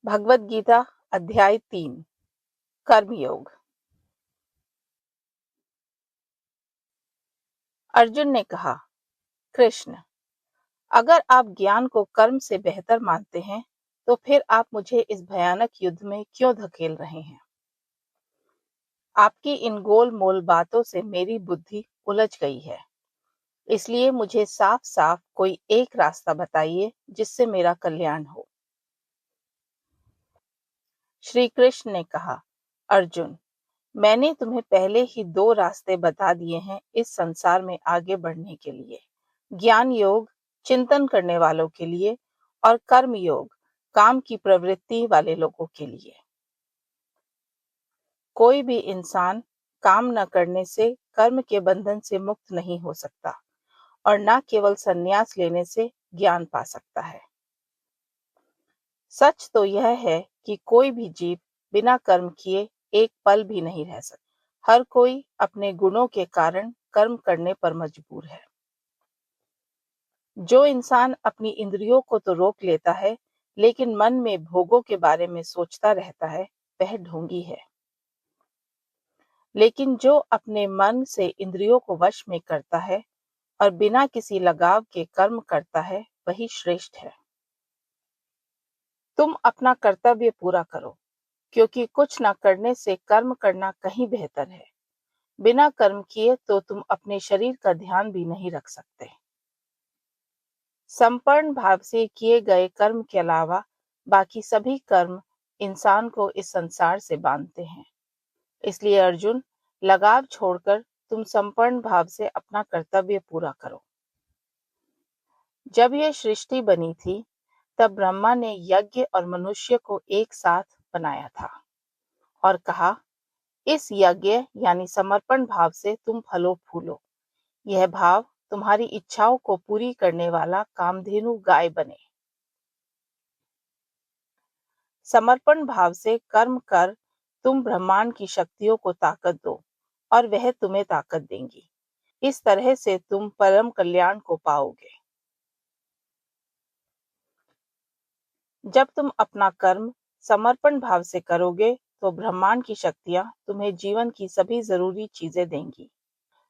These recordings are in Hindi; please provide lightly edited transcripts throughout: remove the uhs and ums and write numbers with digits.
भगवद गीता अध्याय 3 कर्मयोग। अर्जुन ने कहा, कृष्ण, अगर आप ज्ञान को कर्म से बेहतर मानते हैं तो फिर आप मुझे इस भयानक युद्ध में क्यों धकेल रहे हैं? आपकी इन गोल मोल बातों से मेरी बुद्धि उलझ गई है, इसलिए मुझे साफ साफ कोई एक रास्ता बताइए जिससे मेरा कल्याण हो। श्री कृष्ण ने कहा, अर्जुन, मैंने तुम्हें पहले ही 2 रास्ते बता दिए हैं इस संसार में आगे बढ़ने के लिए। ज्ञान योग चिंतन करने वालों के लिए और कर्म योग काम की प्रवृत्ति वाले लोगों के लिए। कोई भी इंसान काम न करने से कर्म के बंधन से मुक्त नहीं हो सकता और न केवल संन्यास लेने से ज्ञान पा सकता है। सच तो यह है कि कोई भी जीव बिना कर्म किए एक पल भी नहीं रह सकता। हर कोई अपने गुणों के कारण कर्म करने पर मजबूर है। जो इंसान अपनी इंद्रियों को तो रोक लेता है, लेकिन मन में भोगों के बारे में सोचता रहता है, वह ढोंगी है। लेकिन जो अपने मन से इंद्रियों को वश में करता है और बिना किसी लगाव के कर्म करता है, वही श्रेष्ठ है। तुम अपना कर्तव्य पूरा करो, क्योंकि कुछ न करने से कर्म करना कहीं बेहतर है। बिना कर्म किए तो तुम अपने शरीर का ध्यान भी नहीं रख सकते। समर्पण भाव से किए गए कर्म के अलावा बाकी सभी कर्म इंसान को इस संसार से बांधते हैं। इसलिए अर्जुन, लगाव छोड़कर तुम समर्पण भाव से अपना कर्तव्य पूरा करो। जब यह सृष्टि बनी थी, तब ब्रह्मा ने यज्ञ और मनुष्य को एक साथ बनाया था और कहा, इस यज्ञ यानी समर्पण भाव से तुम फलो फूलो। यह भाव तुम्हारी इच्छाओं को पूरी करने वाला कामधेनु गाय बने। समर्पण भाव से कर्म कर तुम ब्रह्मांड की शक्तियों को ताकत दो और वह तुम्हें ताकत देंगी। इस तरह से तुम परम कल्याण को पाओगे। जब तुम अपना कर्म समर्पण भाव से करोगे तो ब्रह्मांड की शक्तियां तुम्हें जीवन की सभी जरूरी चीजें देंगी।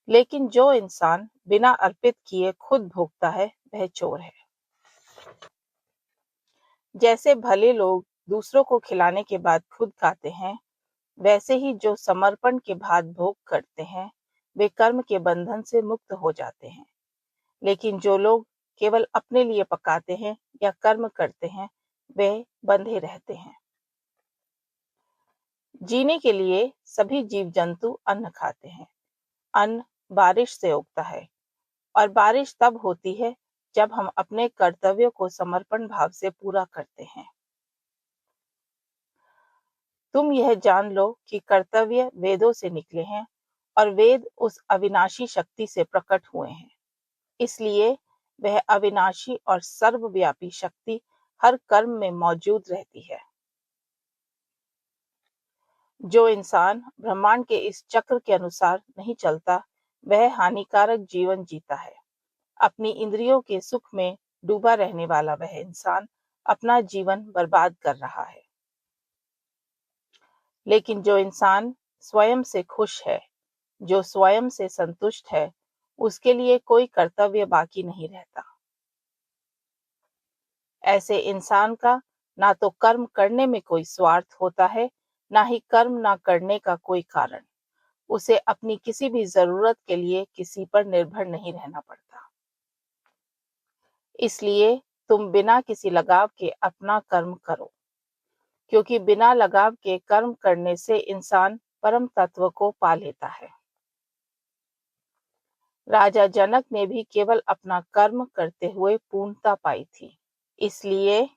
लेकिन जो इंसान बिना अर्पित किए खुद भोगता है, वह चोर है। जैसे भले लोग दूसरों को खिलाने के बाद खुद खाते हैं, वैसे ही जो समर्पण के बाद भोग करते हैं, वे कर्म के बंधन से मुक्त हो जाते हैं। लेकिन जो लोग केवल अपने लिए पकाते हैं या कर्म करते हैं, वे बंधे रहते हैं। जीने के लिए सभी जीव जंतु अन्न खाते हैं। अन्न बारिश से उगता है और बारिश तब होती है जब हम अपने कर्तव्यों को समर्पण भाव से पूरा करते हैं। तुम यह जान लो कि कर्तव्य वेदों से निकले हैं और वेद उस अविनाशी शक्ति से प्रकट हुए हैं। इसलिए वह अविनाशी और सर्वव्यापी शक्ति हर कर्म में मौजूद रहती है। जो इंसान ब्रह्मांड के इस चक्र के अनुसार नहीं चलता, वह हानिकारक जीवन जीता है। अपनी इंद्रियों के सुख में डूबा रहने वाला वह इंसान अपना जीवन बर्बाद कर रहा है। लेकिन जो इंसान स्वयं से खुश है, जो स्वयं से संतुष्ट है, उसके लिए कोई कर्तव्य बाकी नहीं रहता। ऐसे इंसान का ना तो कर्म करने में कोई स्वार्थ होता है, ना ही कर्म ना करने का कोई कारण। उसे अपनी किसी भी जरूरत के लिए किसी पर निर्भर नहीं रहना पड़ता। इसलिए तुम बिना किसी लगाव के अपना कर्म करो, क्योंकि बिना लगाव के कर्म करने से इंसान परम तत्व को पा लेता है। राजा जनक ने भी केवल अपना कर्म करते हुए पूर्णता पाई थी। इसलिए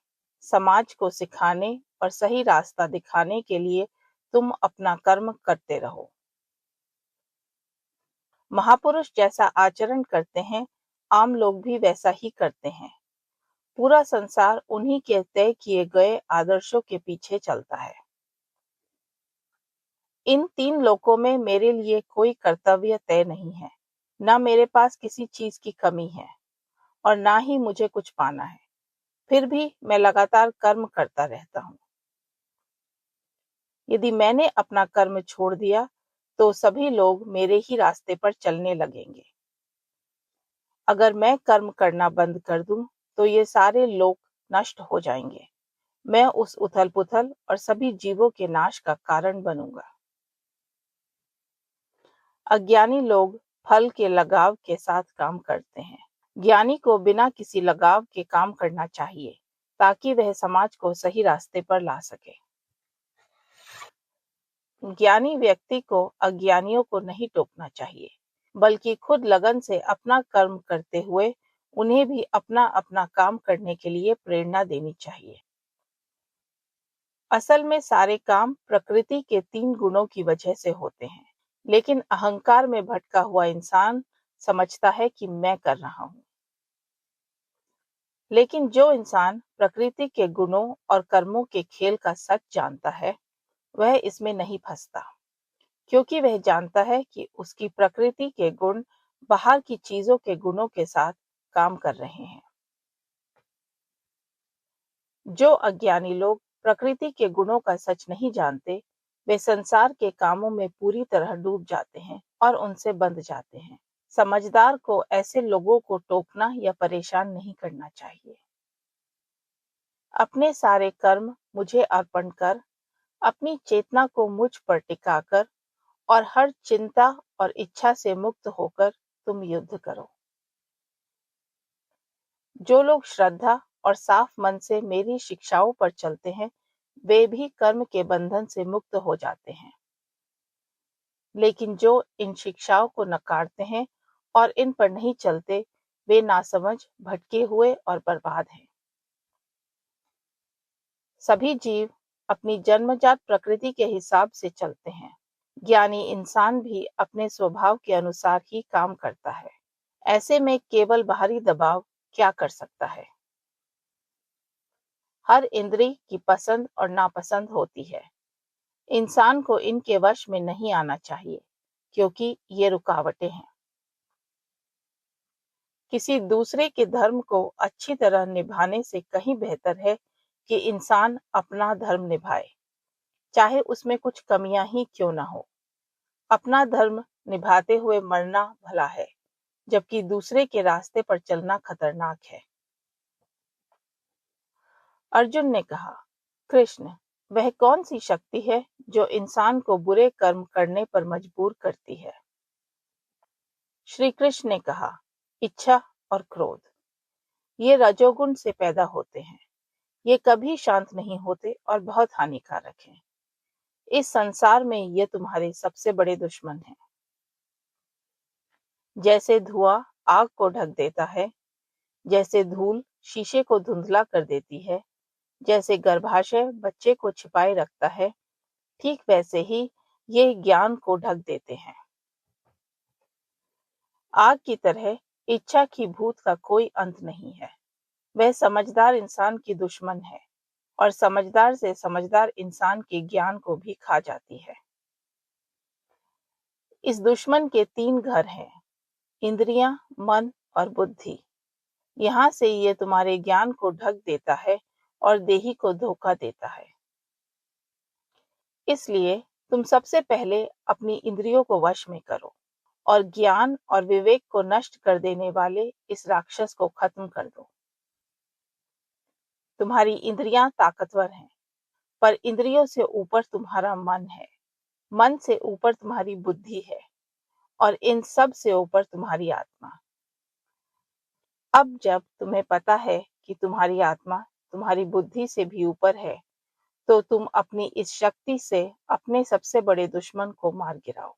समाज को सिखाने और सही रास्ता दिखाने के लिए तुम अपना कर्म करते रहो। महापुरुष जैसा आचरण करते हैं, आम लोग भी वैसा ही करते हैं। पूरा संसार उन्हीं के तय किए गए आदर्शों के पीछे चलता है। इन 3 लोकों में मेरे लिए कोई कर्तव्य तय नहीं है। ना मेरे पास किसी चीज की कमी है और ना ही मुझे कुछ पाना है। फिर भी मैं लगातार कर्म करता रहता हूँ। यदि मैंने अपना कर्म छोड़ दिया तो सभी लोग मेरे ही रास्ते पर चलने लगेंगे। अगर मैं कर्म करना बंद कर दूं तो ये सारे लोग नष्ट हो जाएंगे। मैं उस उथल-पुथल और सभी जीवों के नाश का कारण बनूंगा। अज्ञानी लोग फल के लगाव के साथ काम करते हैं। ज्ञानी को बिना किसी लगाव के काम करना चाहिए ताकि वह समाज को सही रास्ते पर ला सके। ज्ञानी व्यक्ति को अज्ञानियों को नहीं टोकना चाहिए, बल्कि खुद लगन से अपना कर्म करते हुए उन्हें भी अपना अपना काम करने के लिए प्रेरणा देनी चाहिए। असल में सारे काम प्रकृति के 3 गुणों की वजह से होते हैं, लेकिन अहंकार में भटका हुआ इंसान समझता है कि मैं कर रहा हूँ। लेकिन जो इंसान प्रकृति के गुणों और कर्मों के खेल का सच जानता है, वह इसमें नहीं फंसता, क्योंकि वह जानता है कि उसकी प्रकृति के गुण बाहर की चीजों के गुणों के साथ काम कर रहे हैं। जो अज्ञानी लोग प्रकृति के गुणों का सच नहीं जानते, वे संसार के कामों में पूरी तरह डूब जाते हैं और उनसे बंध जाते हैं। समझदार को ऐसे लोगों को टोकना या परेशान नहीं करना चाहिए। अपने सारे कर्म मुझे अर्पण कर, अपनी चेतना को मुझ पर टिकाकर और हर चिंता और इच्छा से मुक्त होकर तुम युद्ध करो। जो लोग श्रद्धा और साफ मन से मेरी शिक्षाओं पर चलते हैं, वे भी कर्म के बंधन से मुक्त हो जाते हैं। लेकिन जो इन शिक्षाओं को नकारते हैं और इन पर नहीं चलते, वे नासमझ, भटके हुए और बर्बाद हैं। सभी जीव अपनी जन्मजात प्रकृति के हिसाब से चलते हैं। ज्ञानी इंसान भी अपने स्वभाव के अनुसार ही काम करता है। ऐसे में केवल बाहरी दबाव क्या कर सकता है? हर इंद्रिय की पसंद और नापसंद होती है। इंसान को इनके वश में नहीं आना चाहिए, क्योंकि ये रुकावटें हैं। किसी दूसरे के धर्म को अच्छी तरह निभाने से कहीं बेहतर है कि इंसान अपना धर्म निभाए, चाहे उसमें कुछ कमियां ही क्यों ना हो। अपना धर्म निभाते हुए मरना भला है, जबकि दूसरे के रास्ते पर चलना खतरनाक है। अर्जुन ने कहा, कृष्ण, वह कौन सी शक्ति है जो इंसान को बुरे कर्म करने पर मजबूर करती है? श्री कृष्ण ने कहा, इच्छा और क्रोध। ये रजोगुण से पैदा होते हैं। ये कभी शांत नहीं होते और बहुत हानिकारक हैं। इस संसार में ये तुम्हारे सबसे बड़े दुश्मन हैं। जैसे धुआं आग को ढक देता है, जैसे धूल शीशे को धुंधला कर देती है, जैसे गर्भाशय बच्चे को छिपाए रखता है, ठीक वैसे ही ये ज्ञान को ढक देते हैं। आग की तरह इच्छा की भूत का कोई अंत नहीं है। वह समझदार इंसान की दुश्मन है और समझदार से समझदार इंसान के ज्ञान को भी खा जाती है। इस दुश्मन के 3 घर हैं, इंद्रियां, मन और बुद्धि। यहाँ से ये तुम्हारे ज्ञान को ढक देता है और देही को धोखा देता है। इसलिए तुम सबसे पहले अपनी इंद्रियों को वश में करो और ज्ञान और विवेक को नष्ट कर देने वाले इस राक्षस को खत्म कर दो। तुम्हारी इंद्रियां ताकतवर हैं, पर इंद्रियों से ऊपर तुम्हारा मन है। मन से ऊपर तुम्हारी बुद्धि है और इन सब से ऊपर तुम्हारी आत्मा। अब जब तुम्हें पता है कि तुम्हारी आत्मा तुम्हारी बुद्धि से भी ऊपर है, तो तुम अपनी इस शक्ति से अपने सबसे बड़े दुश्मन को मार गिराओ।